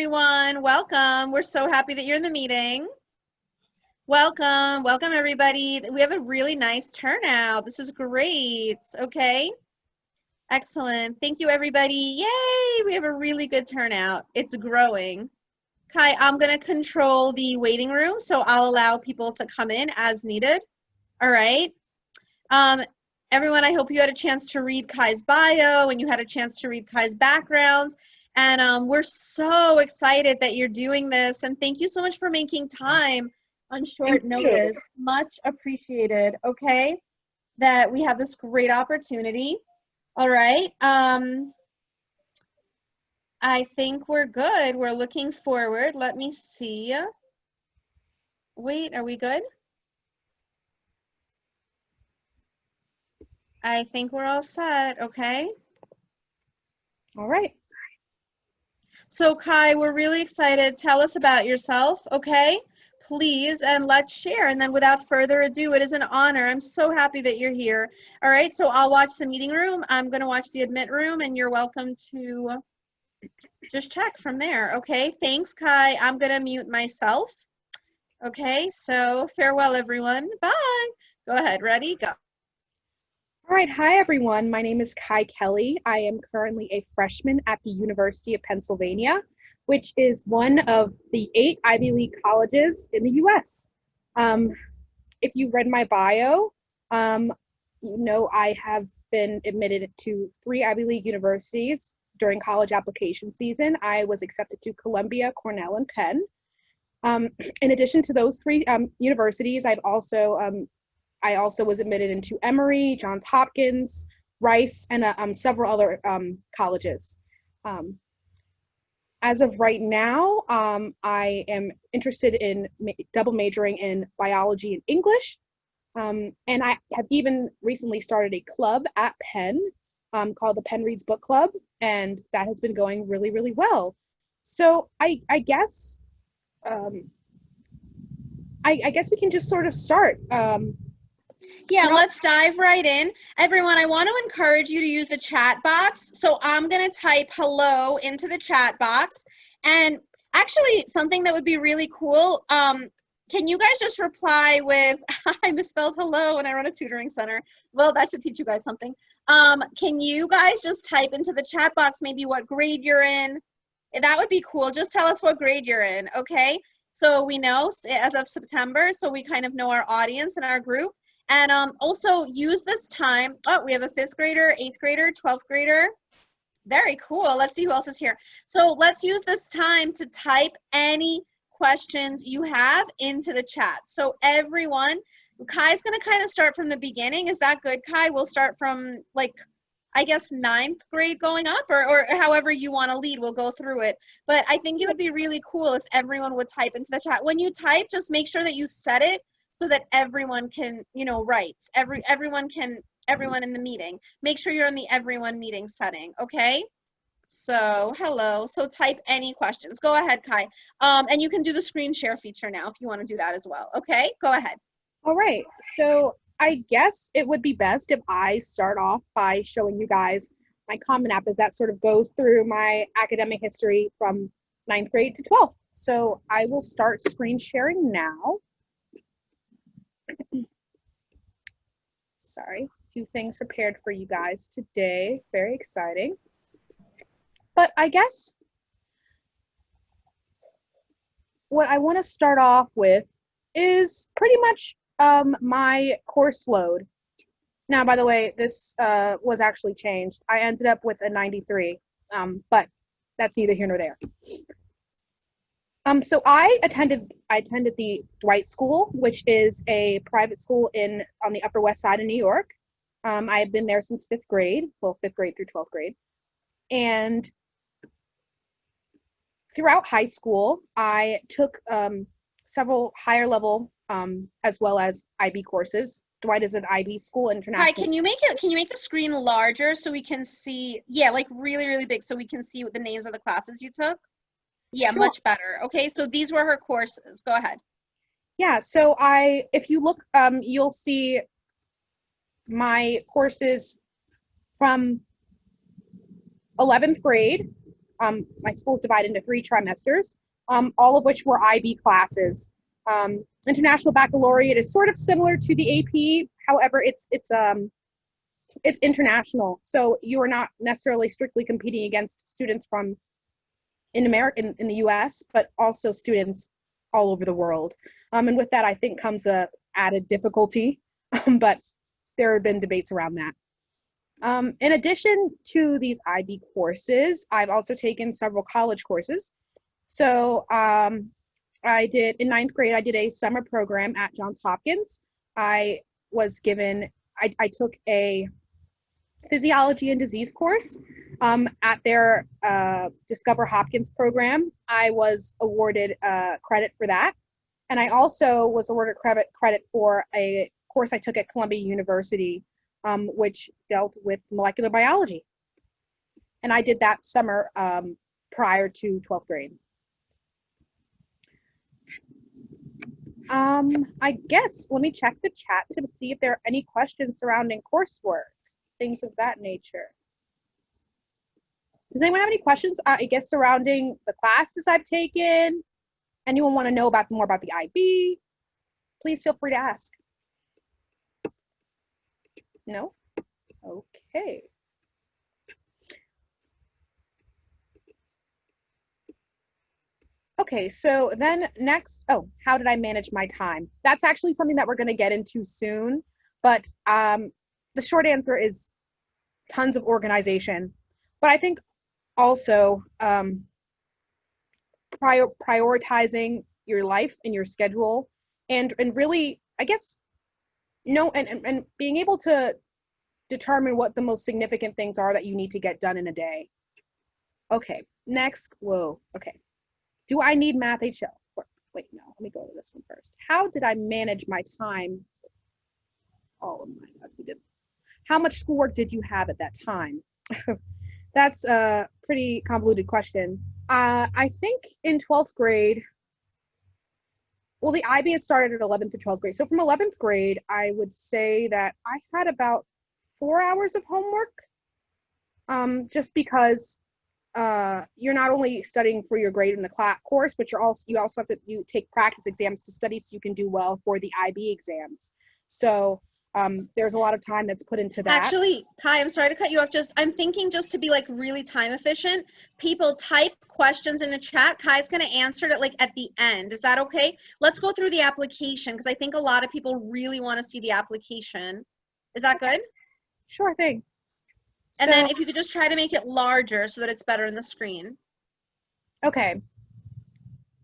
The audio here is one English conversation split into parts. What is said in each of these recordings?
everyone. Welcome. We're so happy that you're in the meeting. Welcome. Welcome, everybody. We have a really nice turnout. This is great. Okay. Excellent. Thank you, everybody. Yay. We have a really good turnout. It's growing. Kai, I'm going to control the waiting room, so I'll allow people to come in as needed. All right. Everyone, I hope you had a chance to read Kai's bio and you had a chance to read Kai's backgrounds. And we're so excited that you're doing this. And thank you so much for making time on short notice. Much appreciated, okay? That we have this great opportunity. All right. I think we're good. We're looking forward. Let me see. Wait, are we good? I think we're all set, okay? All right. So Kai, we're really excited. Tell us about yourself, okay? Please, and let's share. And then without further ado, it is an honor. I'm so happy that you're here. All right, so I'll watch the meeting room. I'm gonna watch the admit room, and you're welcome to just check from there, okay? Thanks, Kai. I'm gonna mute myself. Okay, so farewell, everyone. Bye. Go ahead, ready, go. All right, hi everyone. My name is Kai Kelly. I am currently a freshman at the University of Pennsylvania, which is one of the 8 Ivy League colleges in the US. If you read my bio, you know I have been admitted to 3 Ivy League universities during college application season. I was accepted to Columbia, Cornell, and Penn. In addition to those 3 universities, I also was admitted into Emory, Johns Hopkins, Rice, and several other colleges. As of right now, I am interested in double majoring in biology and English. And I have even recently started a club at Penn called the Penn Reads Book Club, and that has been going really, really well. So I guess we can just sort of start. Yeah, let's dive right in. Everyone, I want to encourage you to use the chat box. So I'm going to type hello into the chat box. And actually, something that would be really cool, can you guys just reply with, I misspelled hello when I run a tutoring center. Well, that should teach you guys something. Can you guys just type into the chat box maybe what grade you're in? That would be cool. Just tell us what grade you're in, okay? So we know as of September, so we kind of know our audience and our group. And also use this time. Oh, we have a 5th grader, 8th grader, 12th grader. Very cool. Let's see who else is here. So let's use this time to type any questions you have into the chat. So everyone, Kai's going to kind of start from the beginning. Is that good, Kai? We'll start from, like, I guess 9th grade going up, or however you want to lead, we'll go through it. But I think it would be really cool if everyone would type into the chat. When you type, just make sure that you set it so that everyone can, you know, write. Everyone in the meeting. Make sure you're in the everyone meeting setting, okay? So, hello. So type any questions. Go ahead, Kai. And you can do the screen share feature now if you want to do that as well, okay? Go ahead. All right. So I guess it would be best if I start off by showing you guys my Common App, as that sort of goes through my academic history from 9th grade to 12th. So I will start screen sharing now. Sorry, a few things prepared for you guys today. Very exciting. But I guess what I want to start off with is pretty much my course load. Now, by the way, this was actually changed. I ended up with a 93, but that's neither here nor there. So I attended the Dwight School, which is a private school on the Upper West Side of New York. I have been there since 5th grade, well, 5th grade through 12th grade. And throughout high school, I took several higher level as well as IB courses. Dwight is an IB school, international. Hi, can you make the screen larger so we can see? Yeah, like really, really big, so we can see what the names of the classes you took. Yeah, sure. Much better. Okay, so these were her courses. Go ahead. Yeah, so if you look, you'll see my courses from 11th grade My school is divided into 3 trimesters, all of which were IB classes. International Baccalaureate is sort of similar to the AP. However, it's international, so you are not necessarily strictly competing against students from in America, in the U.S., but also students all over the world. And with that, I think comes a added difficulty, but there have been debates around that. In addition to these IB courses, I've also taken several college courses. So I did, in 9th grade, I did a summer program at Johns Hopkins. I took a physiology and disease course at their Discover Hopkins program. I was awarded credit for that. And I also was awarded credit for a course I took at Columbia University, which dealt with molecular biology. And I did that summer prior to 12th grade. I guess, let me check the chat to see if there are any questions surrounding coursework, things of that nature. Does anyone have any questions, I guess, surrounding the classes I've taken? Anyone want to know more about the IB? Please feel free to ask. No? Okay. Okay, so then next, how did I manage my time? That's actually something that we're going to get into soon, but the short answer is tons of organization. But I think also prioritizing your life and your schedule, and really, I guess, and being able to determine what the most significant things are that you need to get done in a day. Okay, next, okay. Do I need math HL? Wait, no, let me go to this one first. How did I manage my time? Oh my God, how much schoolwork did you have at that time? That's a pretty convoluted question. I think in 12th grade, well, the IB has started at 11th to 12th grade. So from 11th grade, I would say that I had about 4 hours of homework, just because you're not only studying for your grade in the course, but you also have to take practice exams to study so you can do well for the IB exams. So there's a lot of time that's put into that. Actually, Kai, I'm sorry to cut you off. I'm thinking just to be like really time efficient, people type questions in the chat. Kai's going to answer it like at the end. Is that okay? Let's go through the application because I think a lot of people really want to see the application. Is that good? Sure thing. And then if you could just try to make it larger so that it's better in the screen. Okay.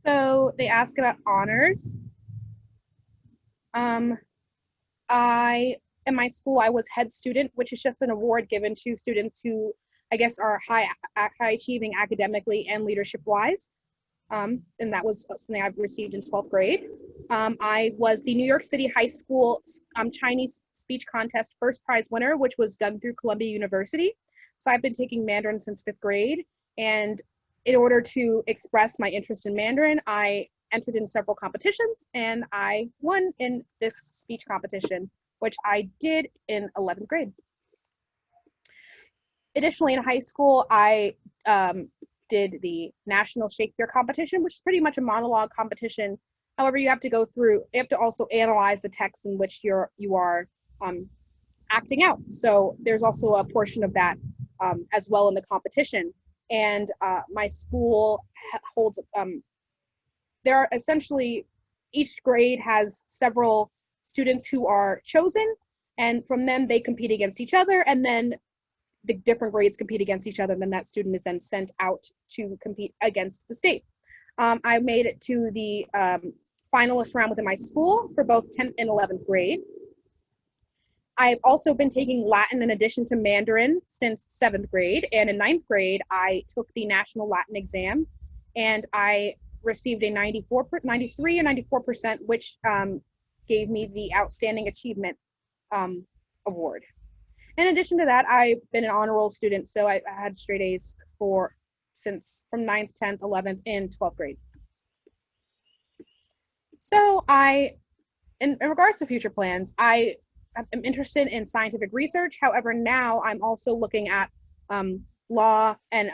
So they ask about honors. In my school, I was head student, which is just an award given to students who, I guess, are high achieving academically and leadership wise. And that was something I've received in 12th grade. I was the New York City High School Chinese speech contest first prize winner, which was done through Columbia University. So I've been taking Mandarin since 5th grade. And in order to express my interest in Mandarin, I entered in several competitions and I won in this speech competition, which I did in 11th grade. Additionally, in high school, I did the National Shakespeare Competition, which is pretty much a monologue competition. However, you have to also analyze the text in which you are acting out. So there's also a portion of that as well in the competition. And my school holds, there are essentially, each grade has several students who are chosen, and from them they compete against each other, and then the different grades compete against each other, and then that student is then sent out to compete against the state. I made it to the finalist round within my school for both 10th and 11th grade. I've also been taking Latin in addition to Mandarin since 7th grade, and in 9th grade, I took the National Latin exam, and I received a 93 or 94%, which gave me the Outstanding Achievement Award. In addition to that, I've been an honor roll student, so I had straight A's from 9th, 10th, 11th, and 12th grade. So in regards to future plans, I am interested in scientific research. However, now I'm also looking at law and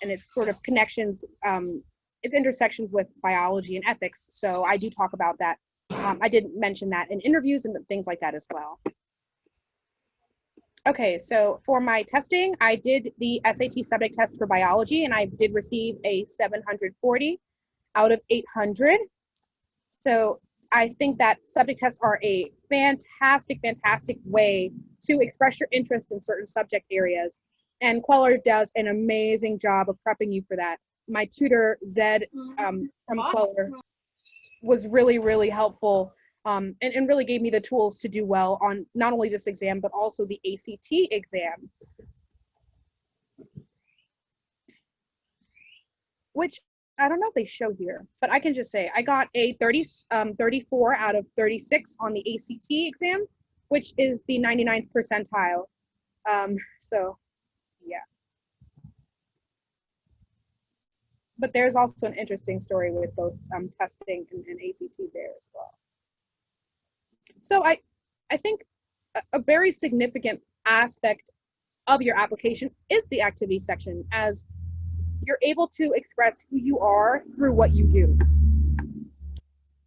its sort of connections, its intersections with biology and ethics. So I do talk about that. I did mention that in interviews and things like that as well. Okay, so for my testing, I did the SAT subject test for biology, and I did receive a 740 out of 800. So I think that subject tests are a fantastic, fantastic way to express your interest in certain subject areas. And Queller does an amazing job of prepping you for that. My tutor, Zed, from Queller, was really, really helpful, and really gave me the tools to do well on not only this exam, but also the ACT exam, which I don't know if they show here, but I can just say I got a 34 out of 36 on the ACT exam, which is the 99th percentile. So yeah. But there's also an interesting story with both testing and ACT there as well. So I think a very significant aspect of your application is the activity section, as you're able to express who you are through what you do.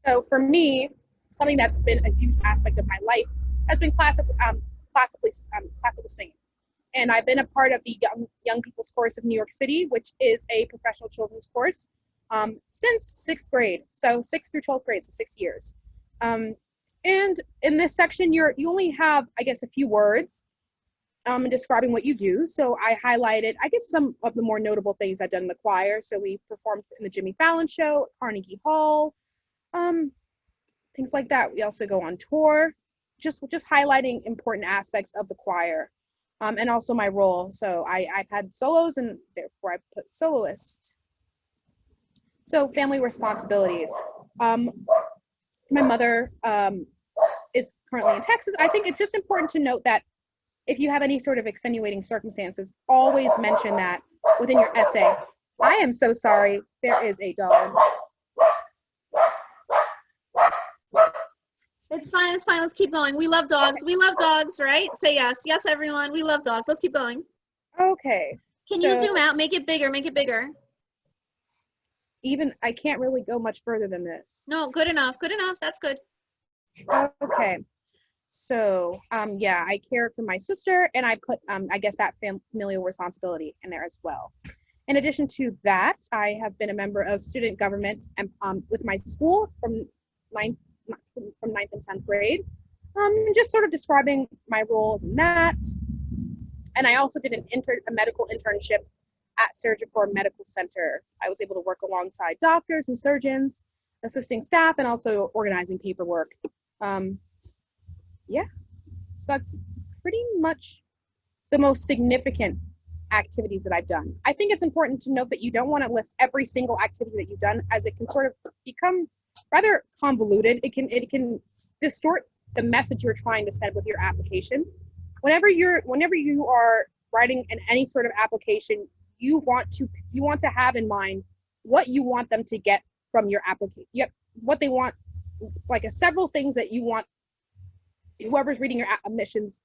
So for me, something that's been a huge aspect of my life has been classical singing. And I've been a part of the Young People's Chorus of New York City, which is a professional children's chorus, since 6th grade. So 6th through 12th grade, so 6 years. And in this section, you only have, I guess, a few words in describing what you do. So I highlighted, I guess, some of the more notable things I've done in the choir. So we performed in the Jimmy Fallon Show, Carnegie Hall, things like that. We also go on tour, just highlighting important aspects of the choir, and also my role. So I've had solos, and therefore I put soloist. So family responsibilities. My mother is currently in Texas. I think it's just important to note that if you have any sort of extenuating circumstances, always mention that within your essay. I am so sorry. There is a dog. It's fine. It's fine. Let's keep going. We love dogs. We love dogs, right? Say yes. Yes, everyone. We love dogs. Let's keep going. Okay. Can you zoom out? Make it bigger. Make it bigger. Even I can't really go much further than this. No, good enough. Good enough. That's good. Okay. So, yeah, I care for my sister, and I put, I guess, that familial responsibility in there as well. In addition to that, I have been a member of student government and with my school from 9th and 10th grade, just sort of describing my roles in that. And I also did a medical internship at Surgicorps Medical Center. I was able to work alongside doctors and surgeons, assisting staff, and also organizing paperwork. Yeah, so that's pretty much the most significant activities that I've done. I think it's important to note that you don't want to list every single activity that you've done, as it can sort of become rather convoluted. It can distort the message you're trying to send with your application. Whenever you are writing in any sort of application, you want to have in mind what you want them to get from your application. What they want, like several things that you want whoever's reading your admissions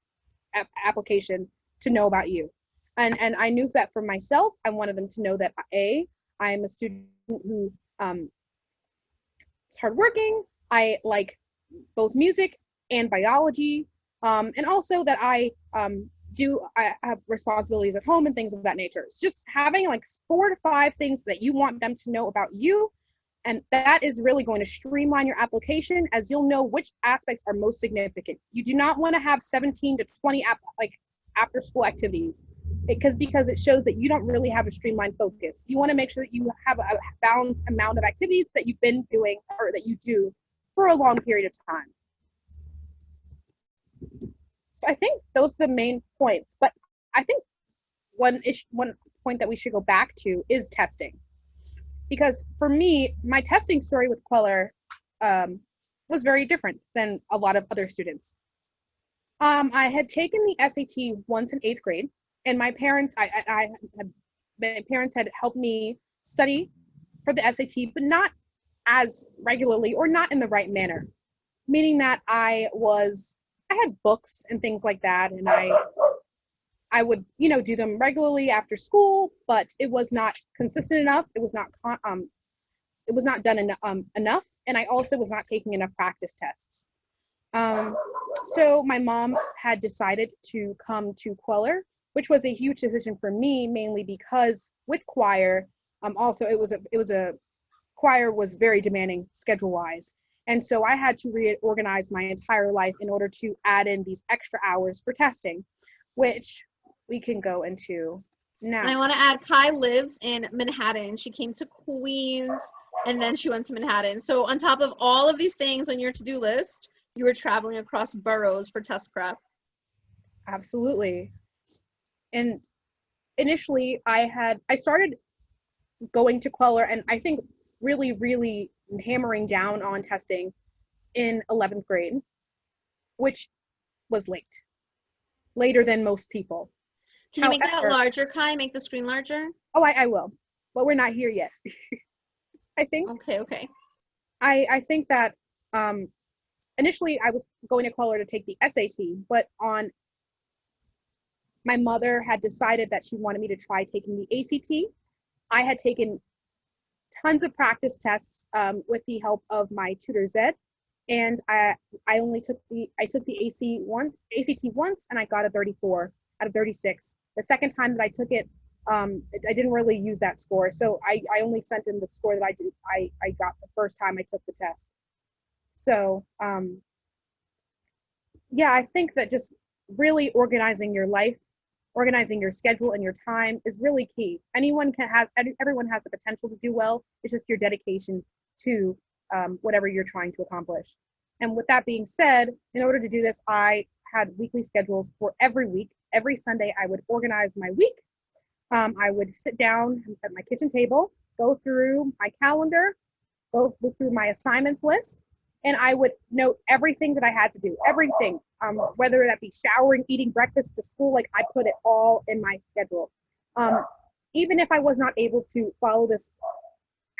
application to know about you. And I knew that for myself. I wanted them to know that I am a student who is hardworking. I like both music and biology, and also that I have responsibilities at home and things of that nature. It's just having like 4 to 5 things that you want them to know about you. And that is really going to streamline your application, as you'll know which aspects are most significant. You do not want to have 17 to 20 after school activities, because it shows that you don't really have a streamlined focus. You want to make sure that you have a balanced amount of activities that you've been doing or that you do for a long period of time. So I think those are the main points. But I think one point that we should go back to is testing. Because for me, my testing story with Queller was very different than a lot of other students. I had taken the SAT once in 8th grade, and my parents had helped me study for the SAT, but not as regularly or not in the right manner. Meaning that I had books and things like that, and I I would, you know, do them regularly after school, but it was not consistent enough. It was not done enough, and I also was not taking enough practice tests. Um, so my mom had decided to come to Queller, which was a huge decision for me, mainly because with choir, also it was a choir was very demanding schedule wise. And so I had to reorganize my entire life in order to add in these extra hours for testing, which we can go into And I now. want to add, Kai lives in Manhattan. She came to Queens and then she went to Manhattan. So on top of all of these things on your to-do list, you were traveling across boroughs for test prep. Absolutely. And initially I started going to Queller and I think really, really hammering down on testing in 11th grade, which was later than most people. Can you make that However, larger, Kai? Make the screen larger? oh, I will, but we're not here yet. I think Okay, okay. I think that um, initially I was going to Queller to take the SAT, but on my mother had decided that she wanted me to try taking the ACT. I had taken tons of practice tests with the help of my tutor Zed, and I only took the ACT once, and I got a 34 out of 36. The second time that I took it, I didn't really use that score, so I only sent in the score that I got the first time I took the test. So yeah, I think that just really organizing your life, organizing your schedule and your time is really key. Everyone has the potential to do well. It's just your dedication to whatever you're trying to accomplish. And with that being said, in order to do this, I had weekly schedules for every week. Every Sunday, I would organize my week. I would sit down at my kitchen table, go through my calendar, go through my assignments list, and I would note everything that I had to do, everything, whether that be showering, eating breakfast to school, like I put it all in my schedule. Even if I was not able to follow this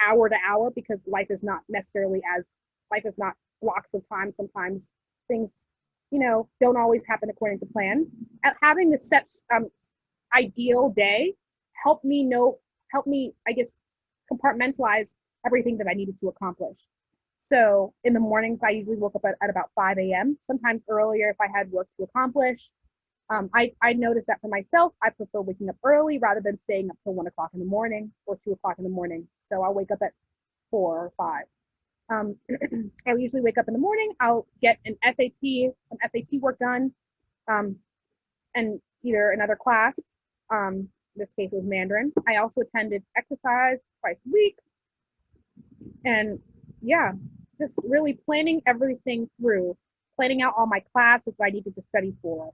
hour to hour, because life is not blocks of time. Sometimes things, don't always happen according to plan. Having this set ideal day helped me, I guess, compartmentalize everything that I needed to accomplish. So in the mornings, I usually woke up at about 5 a.m., sometimes earlier if I had work to accomplish. I noticed that for myself, I prefer waking up early rather than staying up till 1 o'clock in the morning or 2 o'clock in the morning. So I'll wake up at 4 or 5. I'll usually wake up in the morning. I'll get some SAT work done, and either another class. In this case, it was Mandarin. I also attended exercise twice a week. And yeah, just really planning everything through, planning out all my classes that I needed to study for.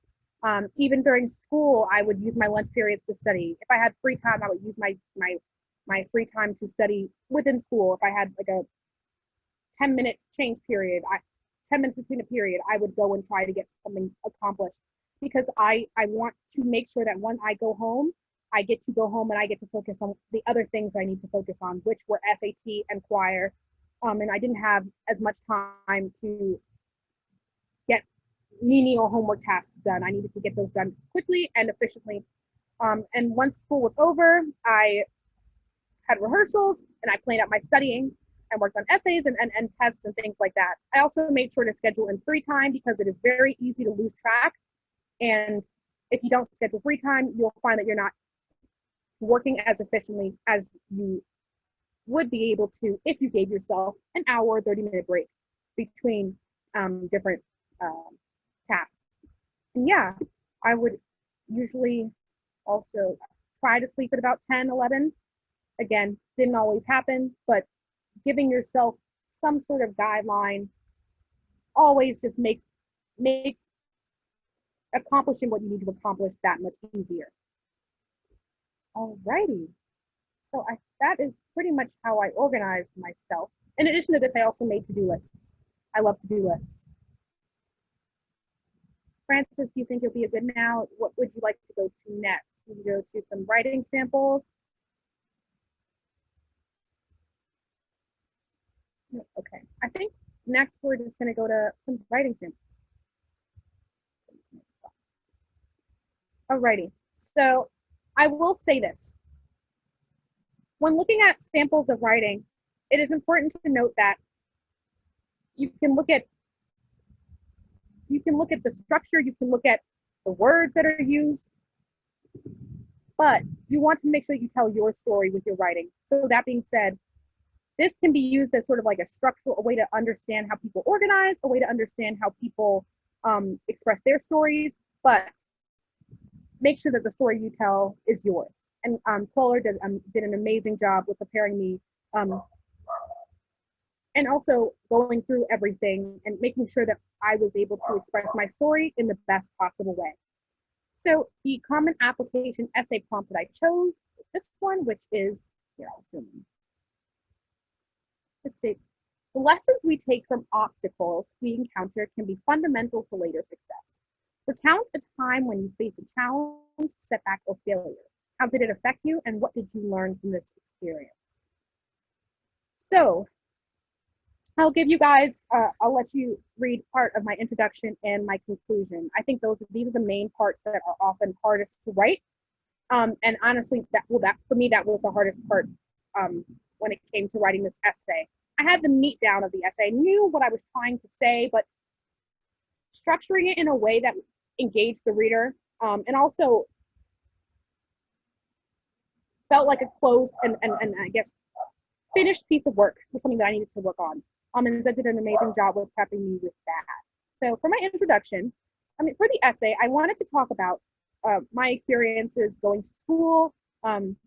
Even during school, I would use my lunch periods to study. If I had free time, I would use my free time to study within school. If I had like a 10-minute change period, 10 minutes between a period, I would go and try to get something accomplished, because I want to make sure that when I go home, I get to go home and I get to focus on the other things I need to focus on, which were SAT and choir. And I didn't have as much time to get menial homework tasks done. I needed to get those done quickly and efficiently. And once school was over, I had rehearsals and I planned out my studying and worked on essays and tests and things like that. I also made sure to schedule in free time, because it is very easy to lose track. And if you don't schedule free time, you'll find that you're not working as efficiently as you would be able to if you gave yourself an hour or 30-minute break between different tasks. And yeah, I would usually also try to sleep at about 10, 11. Again, didn't always happen, but giving yourself some sort of guideline always just makes accomplishing what you need to accomplish that much easier. Alrighty. So that is pretty much how I organize myself. In addition to this, I also made to-do lists. I love to-do lists. Francis, do you think you'll be a good now? What would you like to go to next? Would you go to some writing samples? Okay, I think next we're just gonna go to some writing samples. Alrighty, So I will say this. When looking at samples of writing, it is important to note that you can look at the structure, you can look at the words that are used, but you want to make sure you tell your story with your writing. So that being said, this can be used as sort of like a way to understand how people organize, a way to understand how people express their stories, but make sure that the story you tell is yours. And Paula did an amazing job with preparing me, and also going through everything and making sure that I was able to express my story in the best possible way. So the common application essay prompt that I chose is this one, which is, here I'll zoom in. It states, the lessons we take from obstacles we encounter can be fundamental to later success. Recount a time when you face a challenge, setback, or failure. How did it affect you, and what did you learn from this experience? So I'll give you guys, I'll let you read part of my introduction and my conclusion. I think these are the main parts that are often hardest to write. And honestly, that for me, that was the hardest part when it came to writing this essay. I had the meat down of the essay, I knew what I was trying to say, but structuring it in a way that engaged the reader, and also felt like a closed and I guess finished piece of work was something that I needed to work on. And Zed did an amazing job with prepping me with that. So for my introduction, for the essay, I wanted to talk about my experiences going to school. And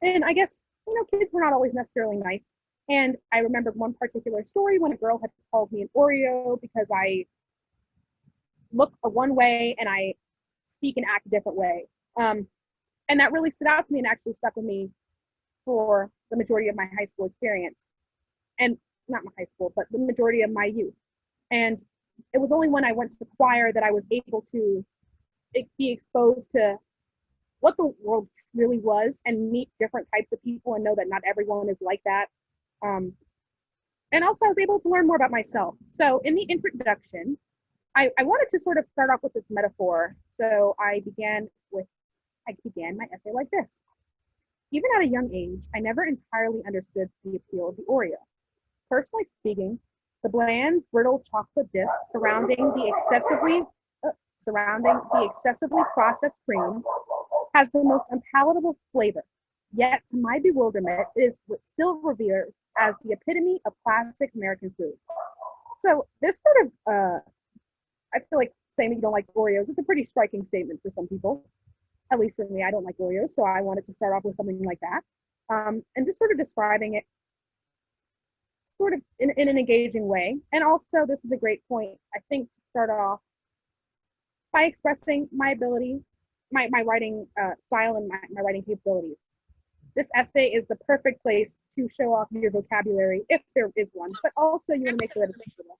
I guess, kids were not always necessarily nice. And I remembered one particular story when a girl had called me an Oreo because I look one way and I speak and act a different way. And that really stood out to me and actually stuck with me for the majority of my high school experience. And not my high school, but the majority of my youth. And it was only when I went to the choir that I was able to be exposed to what the world really was and meet different types of people and know that not everyone is like that. And also I was able to learn more about myself. So in the introduction, I wanted to sort of start off with this metaphor. So I began my essay like this. Even at a young age, I never entirely understood the appeal of the Oreo. Personally speaking, the bland, brittle chocolate disc surrounding the excessively processed cream has the most unpalatable flavor. Yet, to my bewilderment, it is still revered as the epitome of classic American food. So this sort of, I feel like saying that you don't like Oreos, it's a pretty striking statement for some people. At least for me, I don't like Oreos, so I wanted to start off with something like that. And just sort of describing it sort of in an engaging way. And also, this is a great point, I think, to start off by expressing my ability, my writing style and my writing capabilities. This essay is the perfect place to show off your vocabulary, if there is one, but also you want to make sure that it's readable.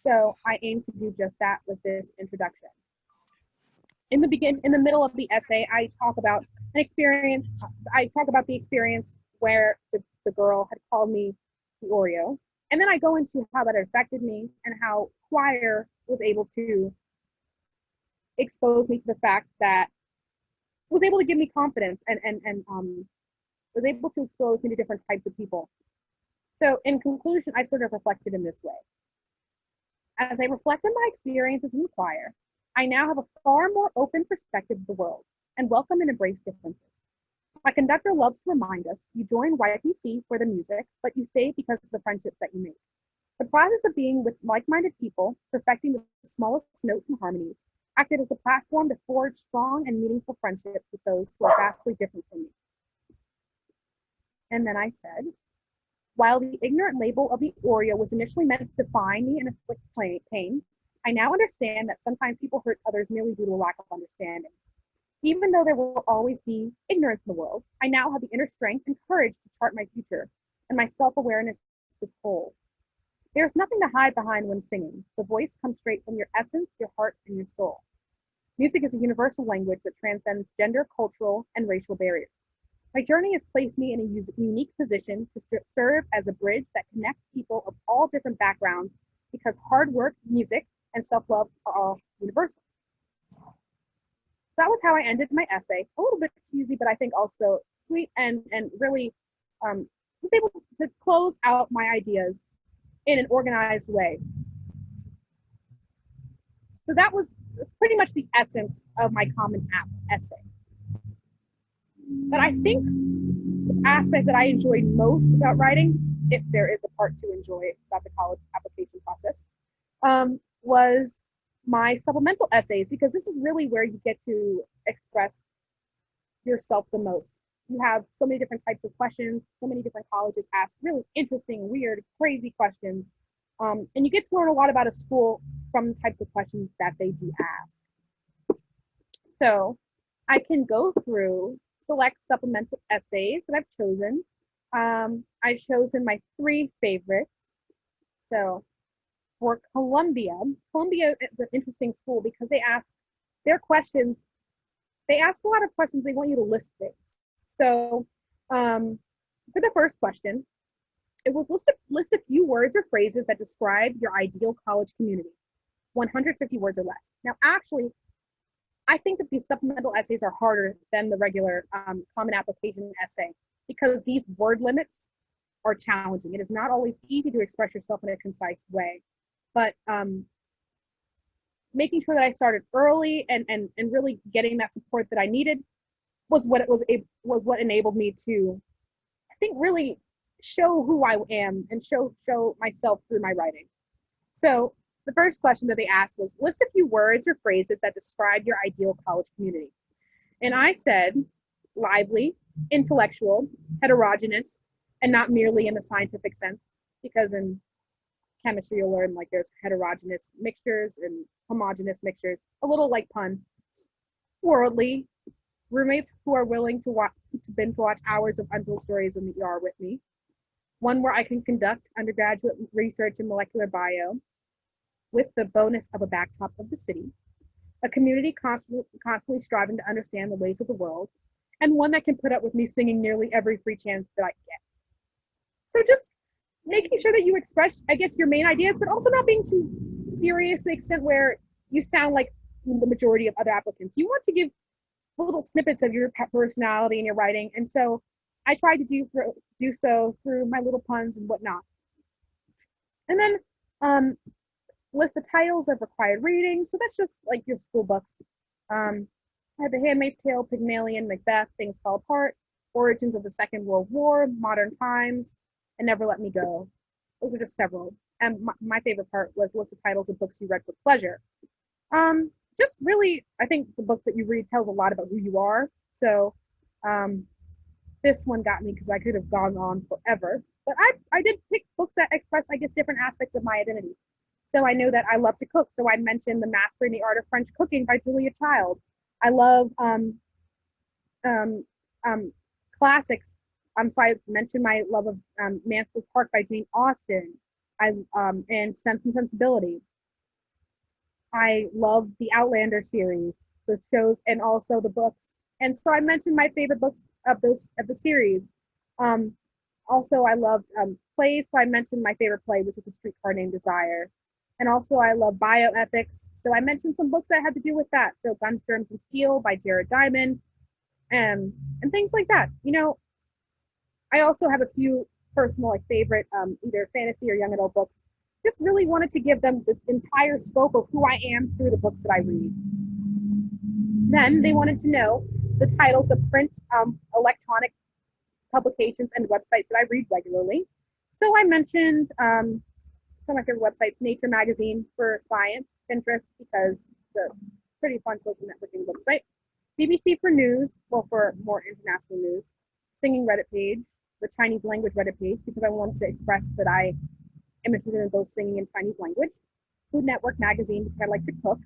So I aim to do just that with this introduction. In the middle of the essay, I talk about an experience. I talk about the experience where the girl had called me the Oreo. And then I go into how that affected me and how choir was able to expose me to the fact that was able to give me confidence and was able to expose me to different types of people. So in conclusion, I sort of reflected in this way. As I reflect on my experiences in the choir, I now have a far more open perspective of the world and welcome and embrace differences. My conductor loves to remind us, you join YPC for the music, but you stay because of the friendships that you make. The process of being with like-minded people, perfecting the smallest notes and harmonies, acted as a platform to forge strong and meaningful friendships with those who are vastly different from me. And then I said, while the ignorant label of the Oreo was initially meant to define me and inflict pain, I now understand that sometimes people hurt others merely due to a lack of understanding. Even though there will always be ignorance in the world, I now have the inner strength and courage to chart my future, and my self-awareness is whole. There's nothing to hide behind when singing. The voice comes straight from your essence, your heart, and your soul. Music is a universal language that transcends gender, cultural, and racial barriers. My journey has placed me in a unique position to serve as a bridge that connects people of all different backgrounds because hard work, music, and self-love are all universal. that was how I ended my essay. A little bit cheesy, but I think also sweet, and really was able to close out my ideas in an organized way. So that's pretty much the essence of my Common App essay. But I think the aspect that I enjoyed most about writing, if there is a part to enjoy about the college application process, was my supplemental essays, because this is really where you get to express yourself the most. You have so many different types of questions, so many different colleges ask really interesting, weird, crazy questions. And you get to learn a lot about a school from the types of questions that they do ask. So I can go through select supplemental essays that I've chosen. I've chosen my 3 favorites. So for Columbia is an interesting school because they ask a lot of questions. They want you to list things. So for the first question, it was list a few words or phrases that describe your ideal college community, 150 words or less. Now, actually, I think that these supplemental essays are harder than the regular common application essay because these word limits are challenging. It is not always easy to express yourself in a concise way, but making sure that I started early and really getting that support that I needed was what enabled me to, I think, really show who I am and show myself through my writing. So the first question that they asked was, list a few words or phrases that describe your ideal college community. And I said lively, intellectual, heterogeneous, and not merely in the scientific sense, because in chemistry you'll learn like there's heterogeneous mixtures and homogeneous mixtures, a little like pun. Worldly, roommates who are willing to binge watch hours of untold stories in the ER with me. One where I can conduct undergraduate research in molecular bio with the bonus of a backdrop of the city. A community constantly striving to understand the ways of the world, and one that can put up with me singing nearly every free chance that I get. So just making sure that you express, I guess, your main ideas, but also not being too serious to the extent where you sound like the majority of other applicants. You want to give little snippets of your personality in your writing, and so I tried to do so through my little puns and whatnot. And then list the titles of required reading. So that's just like your school books. I have The Handmaid's Tale, Pygmalion, Macbeth, Things Fall Apart, Origins of the Second World War, Modern Times, and Never Let Me Go. Those are just several. And my favorite part was list the titles of books you read for pleasure. Just really, I think the books that you read tells a lot about who you are. So this one got me because I could have gone on forever. But I did pick books that express, I guess, different aspects of my identity. So I know that I love to cook. So I mentioned The Mastering the Art of French Cooking by Julia Child. I love classics. So I mentioned my love of Mansfield Park by Jane Austen. And Sense and Sensibility. I love the Outlander series, the shows, and also the books. And so I mentioned my favorite books of the series. Also, I love plays. So I mentioned my favorite play, which is A Streetcar Named Desire. And also I love bioethics. So I mentioned some books that had to do with that. So Guns, Germs, and Steel by Jared Diamond, and things like that. You know, I also have a few personal favorite either fantasy or young adult books. Just really wanted to give them the entire scope of who I am through the books that I read. Then they wanted to know the titles of print, electronic publications, and websites that I read regularly. So I mentioned some of my favorite websites: Nature Magazine for science, Pinterest because it's a pretty fun social networking website, BBC for news, well, for more international news, Singing Reddit page, the Chinese language Reddit page because I wanted to express that I am interested in both singing and Chinese language, Food Network magazine because I like to cook,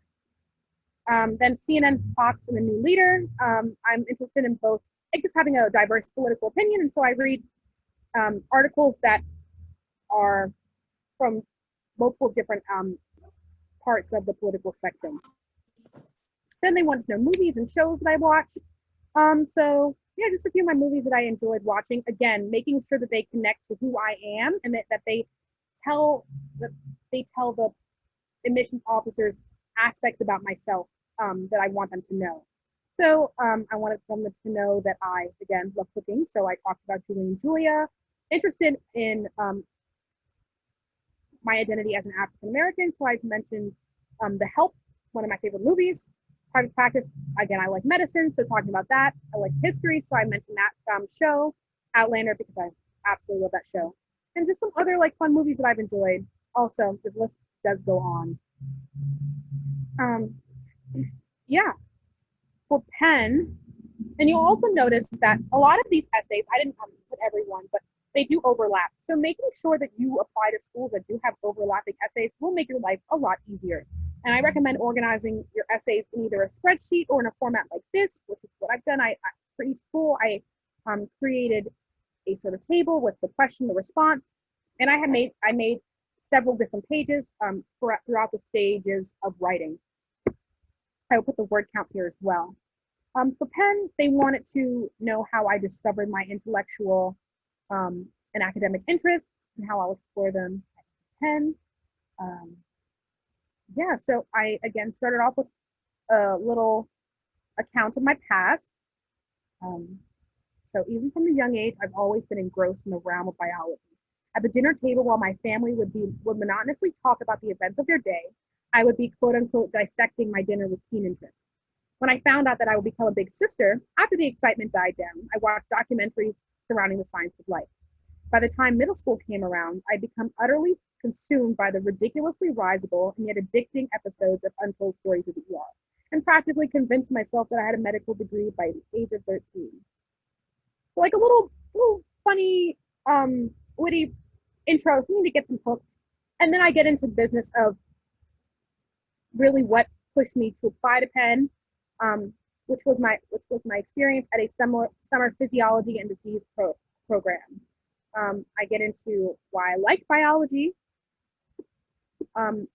then CNN, Fox, and The New Leader. I'm interested in both, I guess, having a diverse political opinion, and so I read articles that are from multiple different parts of the political spectrum. Then they wanted to know movies and shows that I watch. So yeah, just a few of my movies that I enjoyed watching. Again, making sure that they connect to who I am and that they tell the admissions officers aspects about myself that I want them to know. So I wanted them to know that I, again, love cooking. So I talked about Julie and Julia, interested in my identity as an African American. So I've mentioned The Help, one of my favorite movies. Private Practice, again, I like medicine, so talking about that. I like history, so I mentioned that show. Outlander, because I absolutely love that show. And just some other like fun movies that I've enjoyed. Also, the list does go on. Um, yeah, for Penn, and you'll also notice that a lot of these essays, I didn't put everyone, but they do overlap. So making sure that you apply to schools that do have overlapping essays will make your life a lot easier. And I recommend organizing your essays in either a spreadsheet or in a format like this, which is what I've done. For each school, I created a sort of table with the question, the response, and I made several different pages throughout the stages of writing. I will put the word count here as well. For Penn, they wanted to know how I discovered my intellectual and academic interests and how I'll explore them at Penn. Yeah, so I, again, started off with a little account of my past. So even from a young age, I've always been engrossed in the realm of biology. At the dinner table, while my family would monotonously talk about the events of their day, I would be quote unquote dissecting my dinner with keen interest. When I found out that I would become a big sister, after the excitement died down, I watched documentaries surrounding the science of life. By the time middle school came around, I'd become utterly consumed by the ridiculously risible and yet addicting episodes of Untold Stories of the ER, and practically convinced myself that I had a medical degree by the age of 13. So like a little funny, witty intro for me to get them hooked. And then I get into business of really what pushed me to apply to Penn, which was my experience at a summer physiology and disease program. I get into why I like biology. And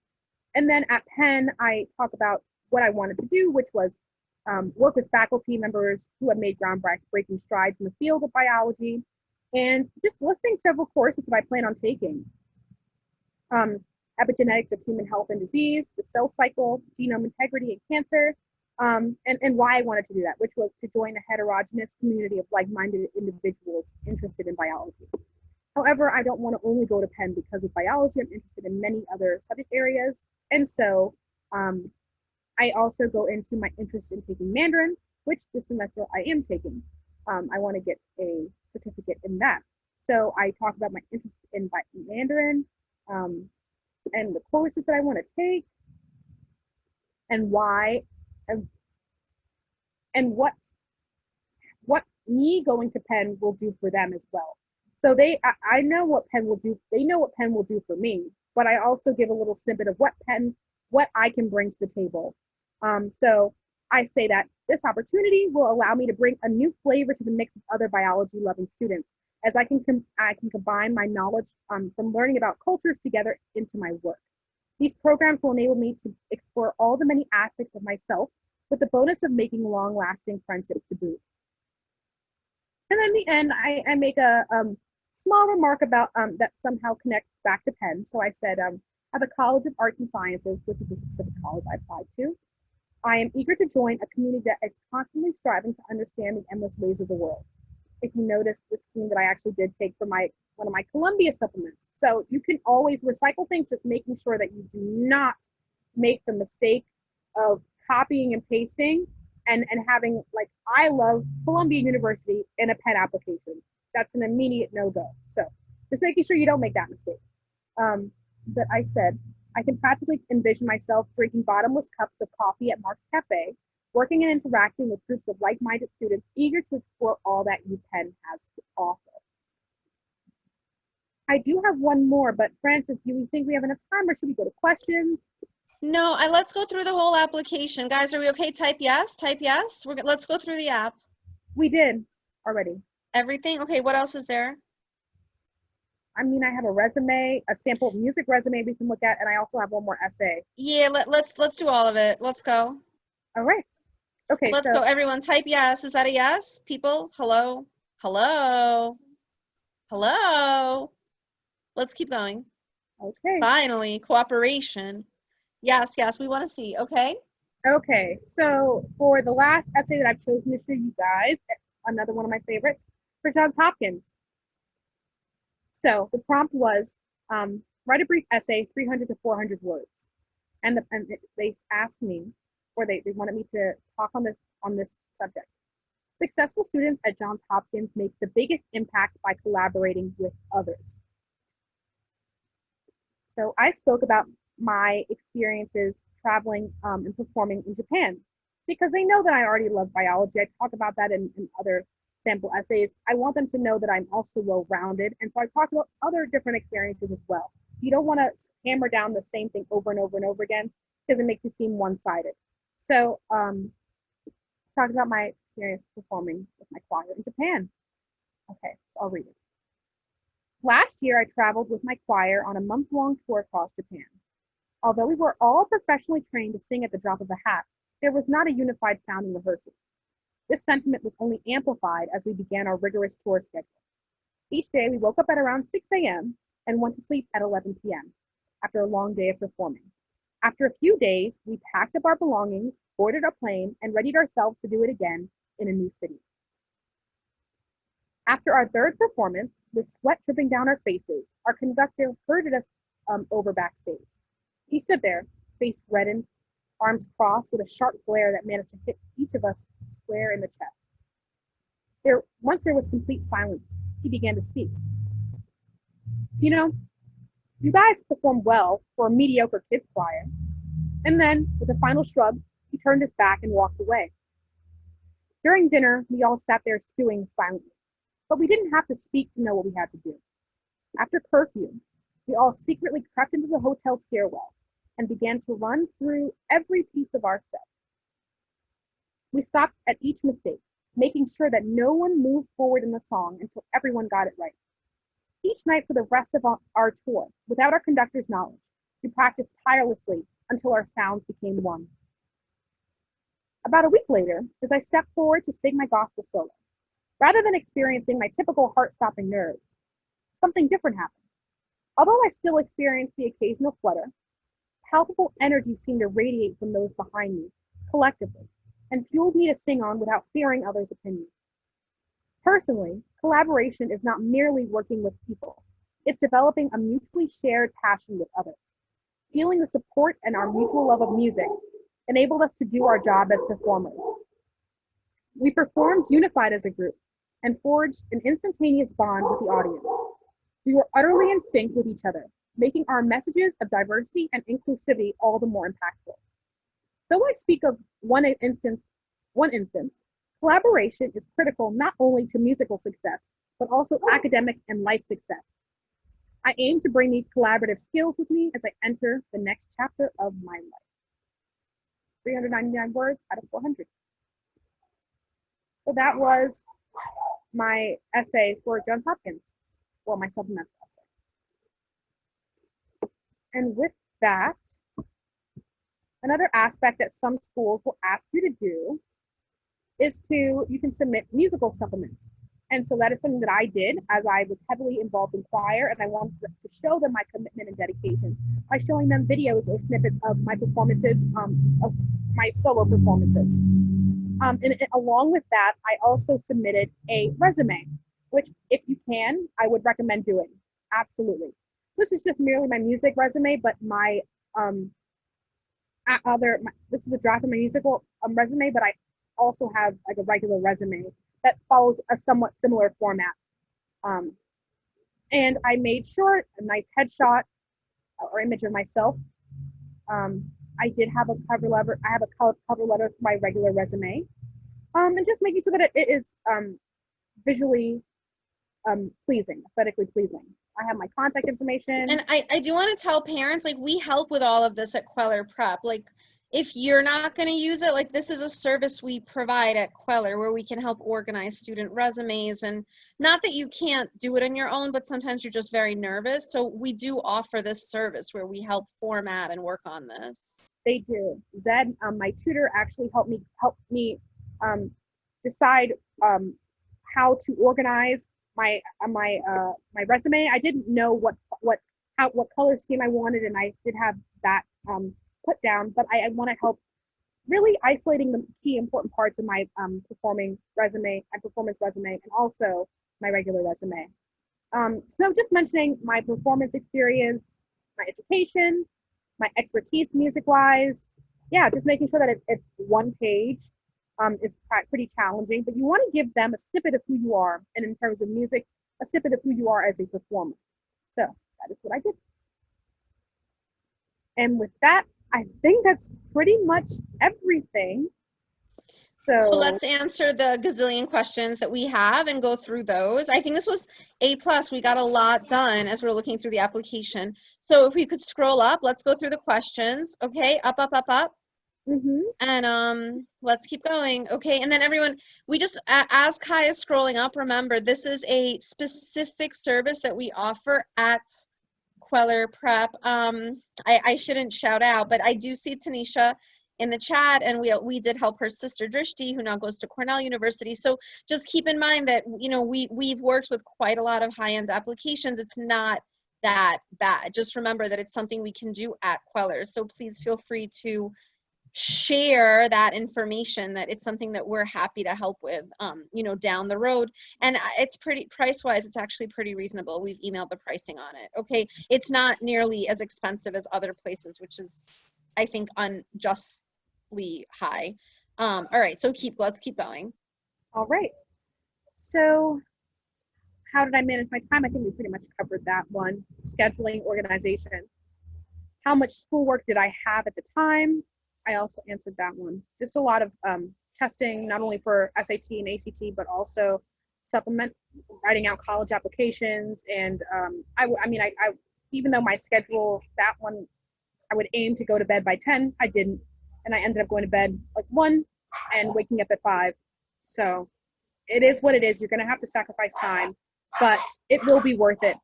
then at Penn, I talk about what I wanted to do, which was work with faculty members who have made groundbreaking strides in the field of biology, and just listing several courses that I plan on taking. Epigenetics of human health and disease, the cell cycle, genome integrity and cancer, and why I wanted to do that, which was to join a heterogeneous community of like-minded individuals interested in biology. However, I don't want to only go to Penn because of biology. I'm interested in many other subject areas. And so I also go into my interest in taking Mandarin, which this semester I am taking. I want to get a certificate in that. So I talk about my interest in Mandarin and the courses that I want to take and why and what me going to Penn will do for them as well. So I know what Penn will do. They know what Penn will do for me, but I also give a little snippet of what I can bring to the table. So I say that this opportunity will allow me to bring a new flavor to the mix of other biology-loving students, as I can combine my knowledge from learning about cultures together into my work. These programs will enable me to explore all the many aspects of myself, with the bonus of making long-lasting friendships to boot. And then in the end, I make a small remark about that somehow connects back to Penn. So I said, at the College of Arts and Sciences, which is the specific college I applied to, I am eager to join a community that is constantly striving to understand the endless ways of the world. If you notice, this is something that I actually did take from one of my Columbia supplements. So you can always recycle things, just making sure that you do not make the mistake of copying and pasting and having, like, I love Columbia University in a Penn application. That's an immediate no-go. So just making sure you don't make that mistake. But I said, I can practically envision myself drinking bottomless cups of coffee at Mark's Cafe, working and interacting with groups of like-minded students eager to explore all that UPenn has to offer. I do have one more, but Frances, do you think we have enough time, or should we go to questions? No, let's go through the whole application. Guys, are we okay? Type yes, type yes. Let's go through the app. We did already. Everything? Okay, what else is there? I mean, I have a resume, a sample music resume we can look at, and I also have one more essay. Yeah, let's do all of it. Let's go. All right. Okay, let's go. Everyone type yes. Is that a yes? People, hello? Hello? Hello? Let's keep going. Okay. Finally, cooperation. Yes, we want to see. Okay. Okay, so for the last essay that I've chosen to show you guys, it's another one of my favorites for Johns Hopkins. So the prompt was write a brief essay, 300 to 400 words. And they asked me, or they wanted me to talk on this subject. Successful students at Johns Hopkins make the biggest impact by collaborating with others. So I spoke about my experiences traveling and performing in Japan because they know that I already love biology. I talk about that in other sample essays. I want them to know that I'm also well-rounded. And so I talk about other different experiences as well. You don't want to hammer down the same thing over and over and over again because it makes you seem one-sided. So talk about my experience performing with my choir in Japan. Okay, so I'll read it. Last year, I traveled with my choir on a month-long tour across Japan. Although we were all professionally trained to sing at the drop of a hat, there was not a unified sound in rehearsals. This sentiment was only amplified as we began our rigorous tour schedule. Each day, we woke up at around 6 a.m. and went to sleep at 11 p.m. after a long day of performing. After a few days, we packed up our belongings, boarded a plane, and readied ourselves to do it again in a new city. After our third performance, with sweat dripping down our faces, our conductor herded us over backstage. He stood there, face reddened, arms crossed with a sharp glare that managed to hit each of us square in the chest. Once there was complete silence, he began to speak. You know, you guys performed well for a mediocre kids choir. And then, with a final shrug, he turned his back and walked away. During dinner, we all sat there stewing silently, but we didn't have to speak to know what we had to do. After curfew, we all secretly crept into the hotel stairwell and began to run through every piece of our set. We stopped at each mistake, making sure that no one moved forward in the song until everyone got it right. Each night for the rest of our tour, without our conductor's knowledge, we practiced tirelessly until our sounds became one. About a week later, as I stepped forward to sing my gospel solo, rather than experiencing my typical heart-stopping nerves, something different happened. Although I still experienced the occasional flutter, palpable energy seemed to radiate from those behind me, collectively, and fueled me to sing on without fearing others' opinions. Personally, collaboration is not merely working with people. It's developing a mutually shared passion with others. Feeling the support and our mutual love of music enabled us to do our job as performers. We performed unified as a group and forged an instantaneous bond with the audience. We were utterly in sync with each other, making our messages of diversity and inclusivity all the more impactful. Though I speak of one instance, collaboration is critical not only to musical success, but also academic and life success. I aim to bring these collaborative skills with me as I enter the next chapter of my life. 399 words out of 400. So that was my essay for Johns Hopkins, well, my supplemental essay. And with that, another aspect that some schools will ask you to do is you can submit musical supplements. And so that is something that I did as I was heavily involved in choir, and I wanted to show them my commitment and dedication by showing them videos or snippets of my performances, of my solo performances. And along with that, I also submitted a resume, which if you can, I would recommend doing, absolutely. This is just merely my music resume, but this is a draft of my musical resume, but I also have like a regular resume that follows a somewhat similar format. And I made sure a nice headshot or image of myself. I did have a cover letter. I have a cover letter for my regular resume. And just making sure that it is visually pleasing, aesthetically pleasing. I have my contact information. And I do want to tell parents, like, we help with all of this at Queller Prep. Like, if you're not going to use it, like, this is a service we provide at Queller where we can help organize student resumes. And not that you can't do it on your own, but sometimes you're just very nervous. So we do offer this service where we help format and work on this. They do. Zed, my tutor, actually helped me decide how to organize my resume. I didn't know what color scheme I wanted, and I did have that put down, but I want to help really isolating the key important parts of my performance resume, and also my regular resume. So just mentioning my performance experience, my education, my expertise music-wise. Yeah, just making sure that it's one page is pretty challenging, but you want to give them a snippet of who you are, and in terms of music, a snippet of who you are as a performer. So that is what I did. And with that, I think that's pretty much everything. So So let's answer the gazillion questions that we have and go through those. I think this was A+. We got a lot done as we're looking through the application. So if we could scroll up, let's go through the questions. Okay, up, up, up, up. And let's keep going. Okay, and then everyone, we just, as Kai is scrolling up, remember, this is a specific service that we offer at Queller Prep. I shouldn't shout out, but I do see Tanisha in the chat, and we did help her sister Drishti, who now goes to Cornell University. So just keep in mind that, you know, we've worked with quite a lot of high-end applications. It's not that bad. Just remember that it's something we can do at Queller. So please feel free to share that information, that it's something that we're happy to help with, you know, down the road. And it's pretty, price-wise, it's actually pretty reasonable. We've emailed the pricing on it. Okay, it's not nearly as expensive as other places, which is, I think, unjustly high. All right, so let's keep going. All right. So how did I manage my time? I think we pretty much covered that one. Scheduling, organization. How much schoolwork did I have at the time? I also answered that one. Just a lot of testing, not only for SAT and ACT, but also writing out college applications. And I even though my schedule, that one, I would aim to go to bed by 10, I didn't. And I ended up going to bed like 1 and waking up at 5. So it is what it is. You're going to have to sacrifice time, but it will be worth it.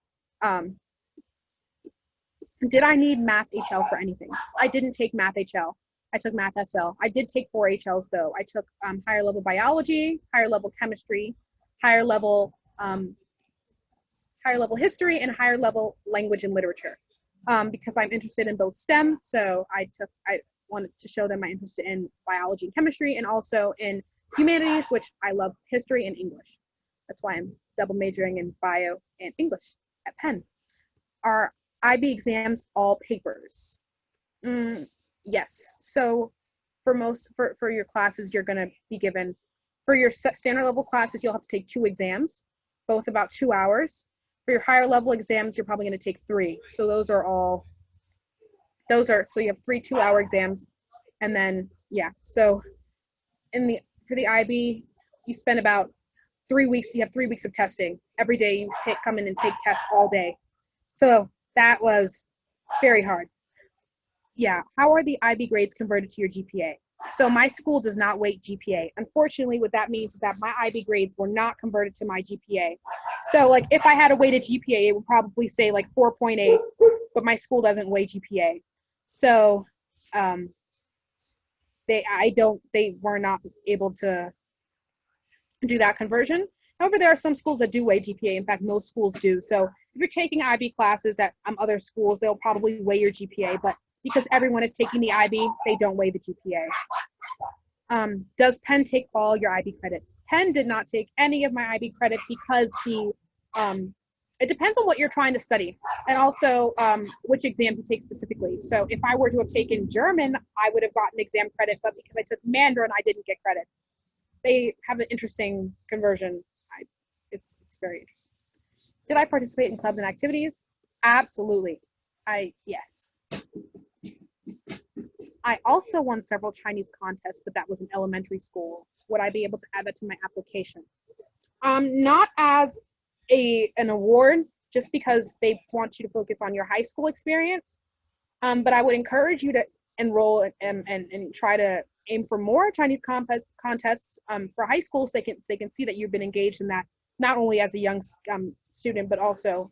Did I need Math HL for anything? I didn't take Math HL. I took Math SL. I did take 4 HLs though. I took higher level biology, higher level chemistry, higher level history, and higher level language and literature. Because I'm interested in both STEM, so I wanted to show them my interest in biology and chemistry, and also in humanities, which I love history and English. That's why I'm double majoring in bio and English at Penn. Are IB exams all papers? Yes. So for your classes, you're going to be given, for your standard level classes, you'll have to take 2 exams, both about 2 hours. For your higher level exams, you're probably going to take 3. So so you have 3 2-hour exams. And then, yeah, so for the IB, you spend about 3 weeks, you have 3 weeks of testing. Every day you come in and take tests all day. So that was very hard. Yeah, how are the IB grades converted to your GPA? So my school does not weight GPA. Unfortunately, what that means is that my IB grades were not converted to my GPA. So like if I had a weighted GPA, it would probably say like 4.8, but my school doesn't weigh GPA. So they were not able to do that conversion. However, there are some schools that do weigh GPA. In fact, most schools do. So if you're taking IB classes at other schools, they'll probably weigh your GPA, but because everyone is taking the IB, they don't weigh the GPA. Does Penn take all your IB credit? Penn did not take any of my IB credit because it depends on what you're trying to study, and also which exams you take specifically. So if I were to have taken German, I would have gotten exam credit, but because I took Mandarin, I didn't get credit. They have an interesting conversion. It's very interesting. Did I participate in clubs and activities? Absolutely. Yes. I also won several Chinese contests, but that was in elementary school. Would I be able to add that to my application? Not as an award, just because they want you to focus on your high school experience. But I would encourage you to enroll and try to aim for more Chinese contests for high school, so they can see that you've been engaged in that, not only as a young student, but also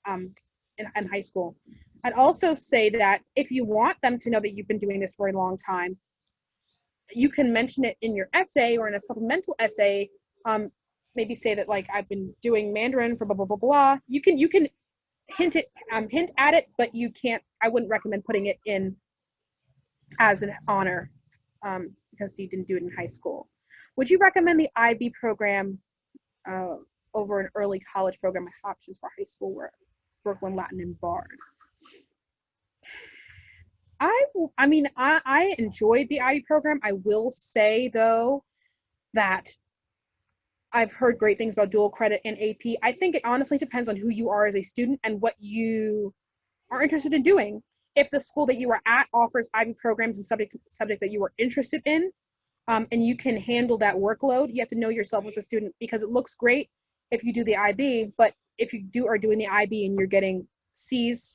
in high school. I'd also say that if you want them to know that you've been doing this for a long time, you can mention it in your essay or in a supplemental essay. Maybe say that like I've been doing Mandarin for blah blah blah blah. You can hint at it, but you can't. I wouldn't recommend putting it in as an honor. because you didn't do it in high school. Would you recommend the IB program over an early college program with options for high school were Brooklyn, Latin, and Bard? I enjoyed the IB program. I will say, though, that I've heard great things about dual credit and AP. I think it honestly depends on who you are as a student and what you are interested in doing. If the school that you are at offers IB programs and subject that you are interested in, and you can handle that workload, you have to know yourself as a student, because it looks great if you do the IB, but if you are doing the IB and you're getting C's,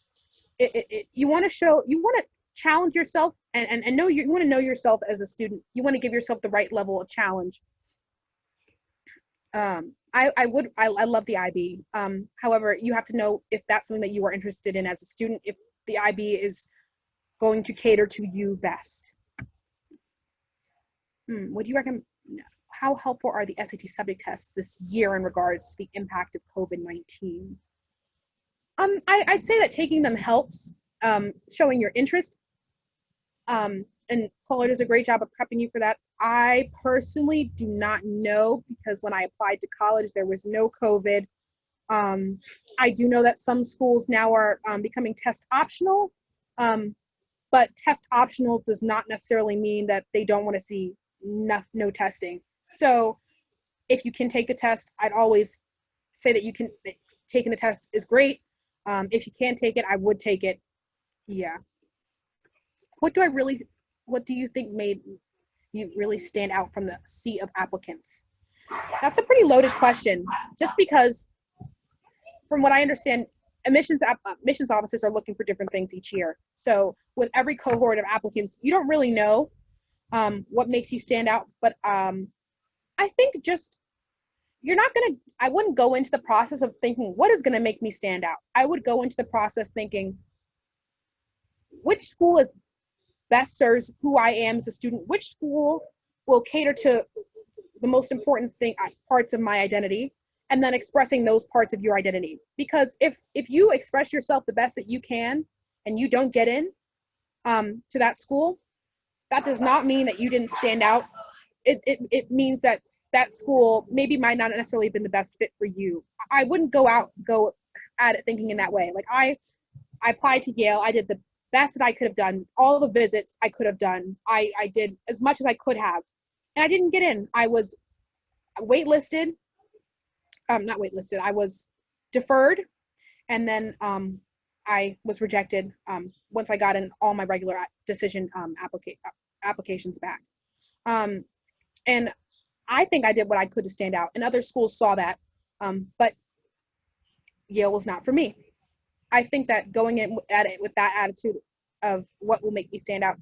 you want to challenge yourself and know you want to know yourself as a student. You want to give yourself the right level of challenge. I love the IB. However, you have to know if that's something that you are interested in as a student, if the IB is going to cater to you best. Would you recommend, how helpful are the SAT subject tests this year in regards to the impact of COVID-19? I'd say that taking them helps, showing your interest, and Kohler does a great job of prepping you for that. I personally do not know, because when I applied to college, there was no COVID. I do know that some schools now are becoming test optional, but test optional does not necessarily mean that they don't want to see no testing. So if you can take the test, I'd always say that taking the test is great. If you can't take it, I would take it. Yeah. What do you think made you really stand out from the sea of applicants? That's a pretty loaded question, just because from what I understand, admissions officers are looking for different things each year. So with every cohort of applicants, you don't really know what makes you stand out. But I think just I wouldn't go into the process of thinking, what is going to make me stand out? I would go into the process thinking, which school is best serves who I am as a student? Which school will cater to the most important parts of my identity? And then expressing those parts of your identity. Because if you express yourself the best that you can and you don't get in to that school, that does not mean that you didn't stand out. It means that school maybe might not necessarily have been the best fit for you. I wouldn't go at it thinking in that way. Like I applied to Yale. I did the best that I could have done. All the visits I could have done. I did as much as I could have. And I didn't get in. I was waitlisted. Not waitlisted. I was deferred. And then I was rejected once I got in all my regular decision applications back. And I think I did what I could to stand out. And other schools saw that. But Yale was not for me. I think that going in at it with that attitude of what will make me stand out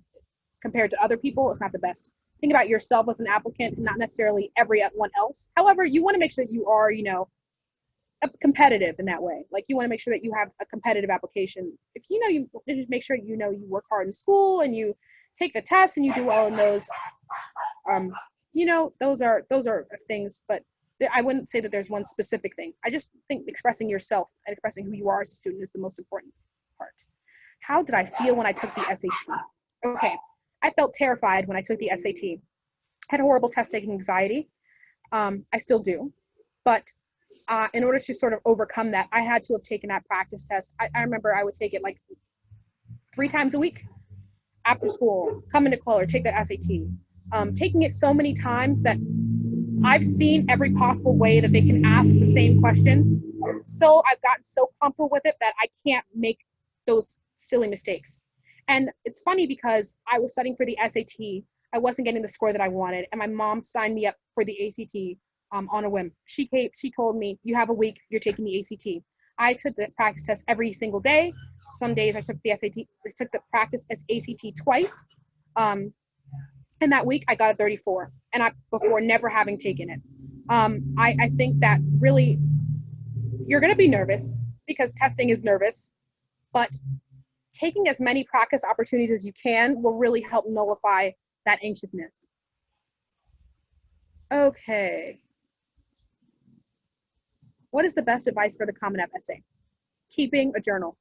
compared to other people is not the best. Think about yourself as an applicant, not necessarily everyone else. However, you want to make sure that you are, competitive in that way. Like you want to make sure that you have a competitive application. If you just make sure you work hard in school and you take the test and you do well in those. Those are things, but I wouldn't say that there's one specific thing. I just think expressing yourself and expressing who you are as a student is the most important part. How did I feel when I took the SAT? Okay, I felt terrified when I took the SAT. I had horrible test-taking anxiety. I still do, but in order to sort of overcome that, I had to have taken that practice test. I remember I would take it like 3 times a week after school, come into Kohler, take that SAT. Taking it so many times that I've seen every possible way that they can ask the same question. So I've gotten so comfortable with it that I can't make those silly mistakes. And it's funny because I was studying for the SAT. I wasn't getting the score that I wanted. And my mom signed me up for the ACT on a whim. She told me, you have a week, you're taking the ACT. I took the practice test every single day. Some days I took the SAT, I took the practice as ACT twice. And that week I got a 34, and before never having taken it. I think that really you're going to be nervous because testing is nervous, but taking as many practice opportunities as you can will really help nullify that anxiousness. Okay. What is the best advice for the Common App essay? Keeping a journal.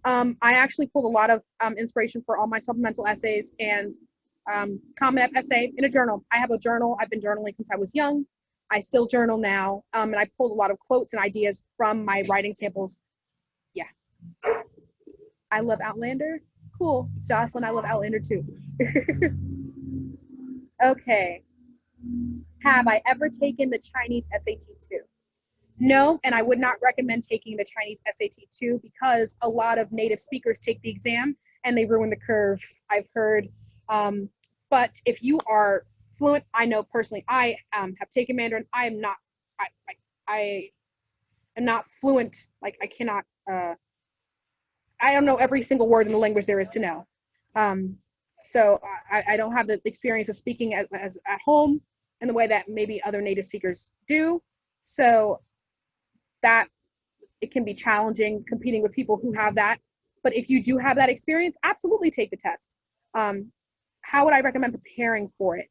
I actually pulled a lot of inspiration for all my supplemental essays, and Common App essay in a journal. I have a journal. I've been journaling since I was young. I still journal now, and I pulled a lot of quotes and ideas from my writing samples. Yeah. I love Outlander. Cool. Jocelyn, I love Outlander too. Okay. Have I ever taken the Chinese SAT 2? No, and I would not recommend taking the Chinese SAT 2 because a lot of native speakers take the exam and they ruin the curve, I've heard. But if you are fluent, I know personally, I have taken Mandarin. I am not, I am not fluent. Like I cannot, I don't know every single word in the language there is to know. So I don't have the experience of speaking as at home in the way that maybe other native speakers do. So that it can be challenging competing with people who have that. But if you do have that experience, absolutely take the test. How would I recommend preparing for it?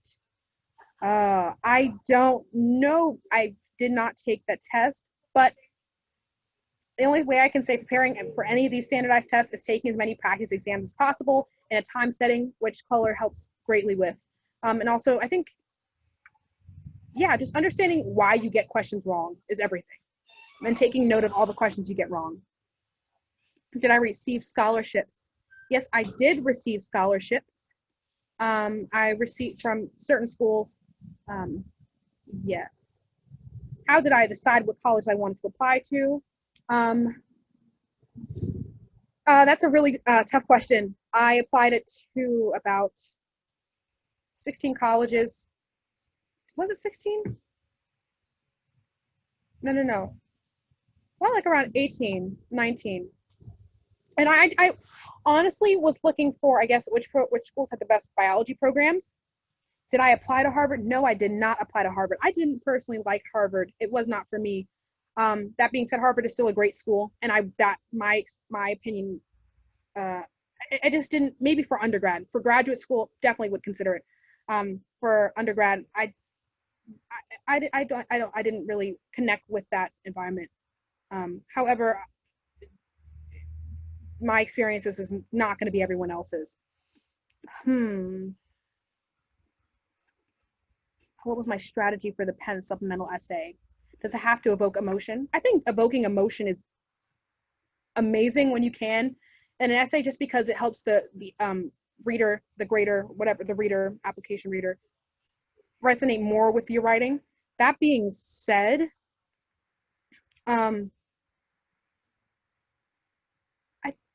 I don't know. I did not take that test, but the only way I can say preparing for any of these standardized tests is taking as many practice exams as possible in a time setting, which Color helps greatly with. And also, I think, yeah, just understanding why you get questions wrong is everything. And taking note of all the questions you get wrong. Did I receive scholarships? Yes, I did receive scholarships. I received from certain schools. Yes. How did I decide what college I wanted to apply to? That's a really tough question. I applied it to about 16 colleges. Was it 16? No. Well, like around 18, 19. And I honestly was looking for, I guess, which schools had the best biology programs. Did I apply to Harvard? No, I did not apply to Harvard. I didn't personally like Harvard. It was not for me. That being said, Harvard is still a great school, and my opinion, I just didn't. Maybe for undergrad, for graduate school, definitely would consider it. For undergrad, I didn't really connect with that environment. However, my experiences is not going to be everyone else's. What was my strategy for the Penn supplemental essay? Does it have to evoke emotion? I think evoking emotion is amazing when you can in an essay, just because it helps the reader, the grader, whatever, the reader, application reader, resonate more with your writing. That being said,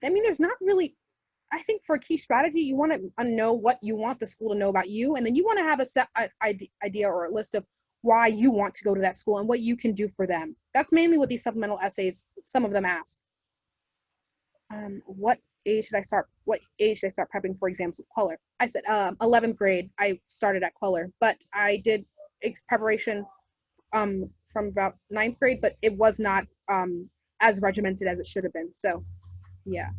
I mean, there's not really, I think for a key strategy, you want to know what you want the school to know about you, and then you want to have a set idea or a list of why you want to go to that school and what you can do for them. That's mainly what these supplemental essays, some of them ask. What age should I start prepping for exams with Color? I said 11th grade. I started at Color, but I did preparation from about 9th grade, but it was not as regimented as it should have been. So, yeah.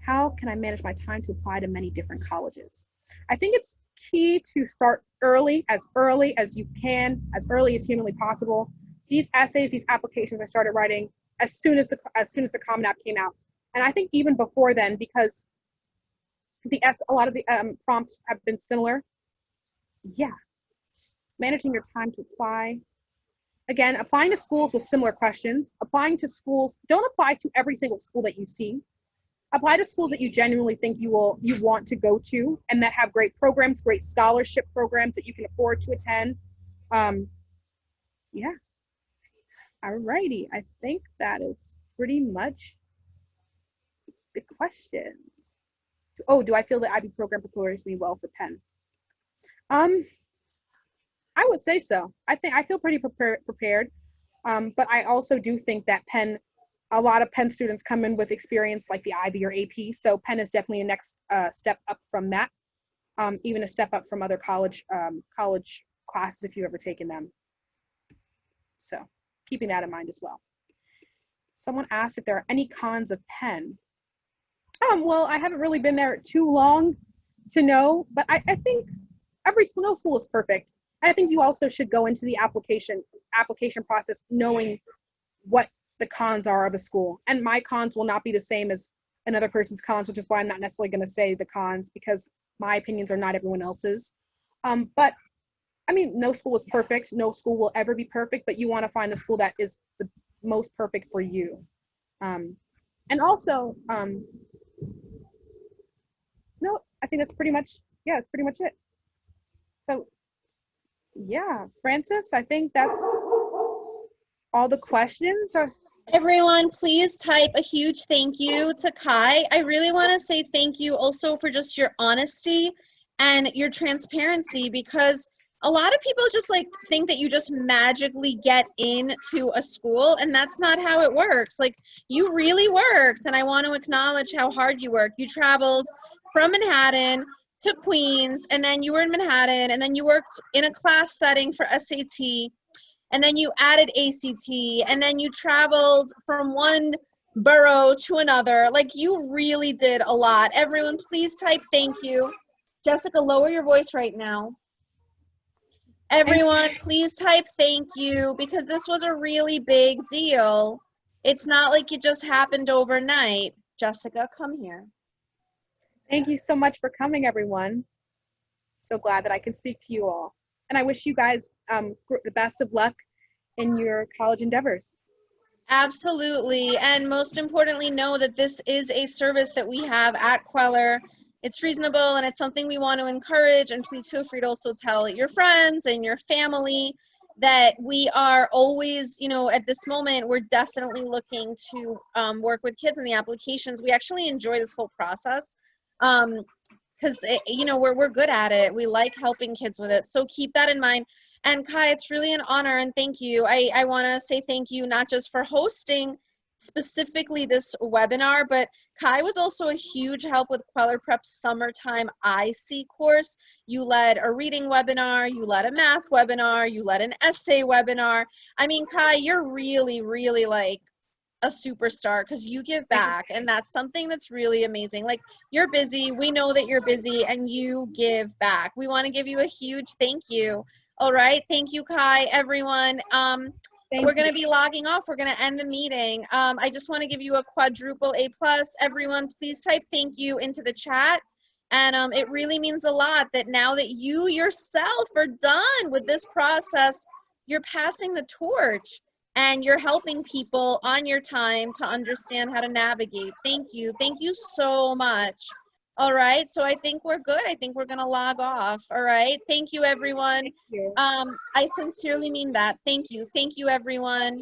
How can I manage my time to apply to many different colleges? I think it's key to start early as you can, as early as humanly possible. These essays, these applications, I started writing as soon as the Common App came out, and I think even before then, because a lot of the prompts have been similar. Yeah, managing your time to apply. Again, applying to schools with similar questions. Applying to schools. Don't apply to every single school that you see. Apply to schools that you genuinely think you want to go to, and that have great programs, great scholarship programs that you can afford to attend. Yeah. Alrighty, I think that is pretty much the questions. Oh, do I feel the IB program prepares me well for Penn? I would say so. I feel pretty prepared, but I also do think that Penn, a lot of Penn students come in with experience like the IB or AP, so Penn is definitely a next step up from that, even a step up from other college classes if you've ever taken them. So keeping that in mind as well. Someone asked if there are any cons of Penn. Well, I haven't really been there too long to know, but I think no school is perfect. I think you also should go into the application process knowing what the cons are of a school. And my cons will not be the same as another person's cons, which is why I'm not necessarily going to say the cons, because my opinions are not everyone else's. But I mean, no school is perfect. No school will ever be perfect, but you want to find the school that is the most perfect for you. And also, no, I think that's pretty much, yeah, that's pretty much it. So, yeah, Francis, I think that's all the questions. Everyone, please type a huge thank you to Kai. I really want to say thank you also for just your honesty and your transparency, because a lot of people just like think that you just magically get into a school, and that's not how it works. Like, you really worked, and I want to acknowledge how hard you worked. You traveled from Manhattan to Queens, and then you were in Manhattan, and then you worked in a class setting for SAT, and then you added ACT, and then you traveled from one borough to another. Like, you really did a lot. Everyone, please type thank you. Jessica, lower your voice right now. Everyone, please type thank you, because this was a really big deal. It's not like it just happened overnight. Jessica, come here. Thank you so much for coming, everyone. So glad that I can speak to you all. And I wish you guys the best of luck in your college endeavors. Absolutely. And most importantly, know that this is a service that we have at Queller. It's reasonable and it's something we want to encourage. And please feel free to also tell your friends and your family that we are always, you know, at this moment, we're definitely looking to work with kids in the applications. We actually enjoy this whole process because, you know, we're good at it. We like helping kids with it. So keep that in mind. And Kai, it's really an honor and thank you. I want to say thank you not just for hosting specifically this webinar, but Kai was also a huge help with Queller Prep's summertime IC course. You led a reading webinar, you led a math webinar, you led an essay webinar. I mean, Kai, you're really, really like a superstar because you give back, and that's something that's really amazing. Like, you're busy, we know that you're busy, and you give back. We want to give you a huge thank you. All right, thank you, Kai. Everyone, we're going to be logging off. We're going to end the meeting. I just want to give you a quadruple A+. Everyone, please type thank you into the chat. And it really means a lot that now that you yourself are done with this process, you're passing the torch and you're helping people on your time to understand how to navigate. Thank you. Thank you so much. All right, so I think we're good. I think we're gonna log off. All right, thank you, everyone. Thank you. I sincerely mean that. Thank you. Thank you, everyone.